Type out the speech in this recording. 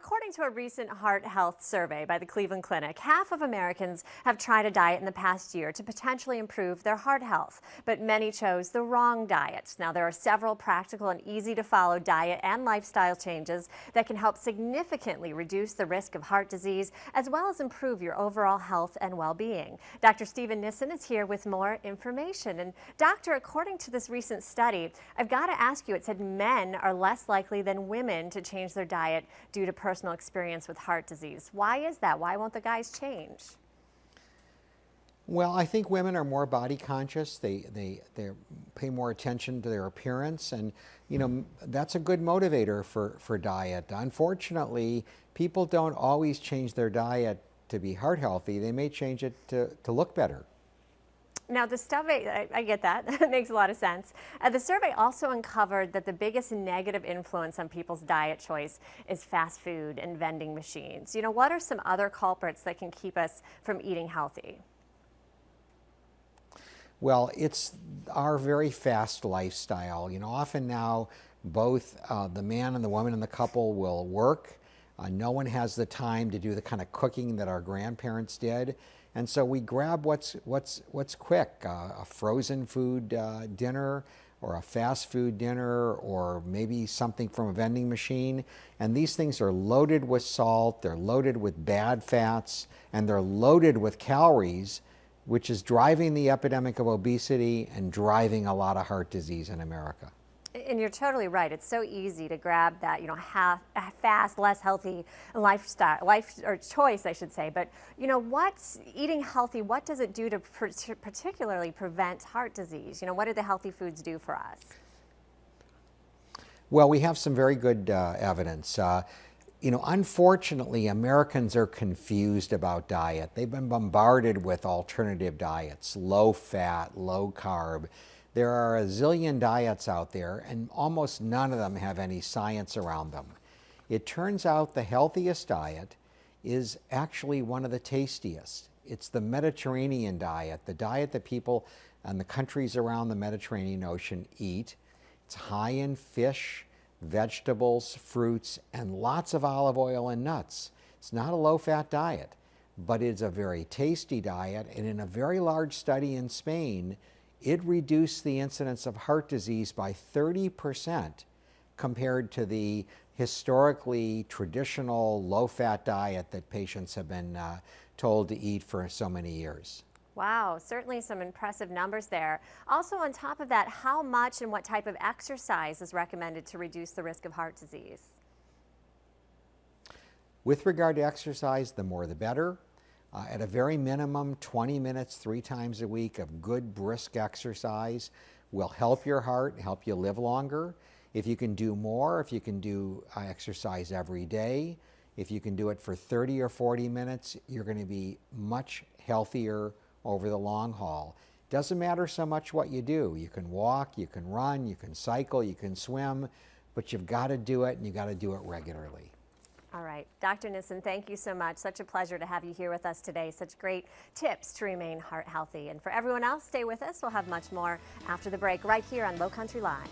According to a recent heart health survey by the Cleveland Clinic, half of Americans have tried a diet in the past year to potentially improve their heart health, but many chose the wrong diet. Now, there are several practical and easy to follow diet and lifestyle changes that can help significantly reduce the risk of heart disease, as well as improve your overall health and well-being. Dr. Steven Nissen is here with more information. And doctor, according to this recent study, I've got to ask you, it said men are less likely than women to change their diet due to personal experience with heart disease. Why is that? Why won't the guys change? Well, I think women are more body conscious. They pay more attention to their appearance, and that's a good motivator for diet. Unfortunately, people don't always change their diet to be heart healthy. They may change it to look better. Now, the survey, I get that. That makes a lot of sense. The survey also uncovered that the biggest negative influence on people's diet choice is fast food and vending machines. What are some other culprits that can keep us from eating healthy? Well, it's our very fast lifestyle. Often now both the man and the woman in the couple will work. No one has the time to do the kind of cooking that our grandparents did. And so we grab what's quick, a frozen food dinner or a fast food dinner or maybe something from a vending machine. And these things are loaded with salt, they're loaded with bad fats, and they're loaded with calories, which is driving the epidemic of obesity and driving a lot of heart disease in America. And you're totally right. It's so easy to grab that, fast, less healthy choice, I should say. But, what's eating healthy? What does it do to particularly prevent heart disease? What do the healthy foods do for us? Well, we have some very good evidence. Unfortunately, Americans are confused about diet. They've been bombarded with alternative diets, low fat, low carb. There are a zillion diets out there, and almost none of them have any science around them. It turns out the healthiest diet is actually one of the tastiest. It's the Mediterranean diet, the diet that people in the countries around the Mediterranean Ocean eat. It's high in fish, vegetables, fruits, and lots of olive oil and nuts. It's not a low-fat diet, but it's a very tasty diet, and in a very large study in Spain, it reduced the incidence of heart disease by 30% compared to the historically traditional low-fat diet that patients have been told to eat for so many years. Wow, certainly some impressive numbers there. Also, on top of that, how much and what type of exercise is recommended to reduce the risk of heart disease? With regard to exercise, the more the better. At a very minimum, 20 minutes 3 times a week of good brisk exercise will help your heart, help you live longer. If you can do more, if you can do exercise every day, if you can do it for 30 or 40 minutes, you're going to be much healthier over the long haul. Doesn't matter so much what you do. You can walk, you can run, you can cycle, you can swim, but you've got to do it, and you've got to do it regularly. All right. Dr. Nissen, thank you so much. Such a pleasure to have you here with us today. Such great tips to remain heart healthy. And for everyone else, stay with us. We'll have much more after the break right here on Low Country Live.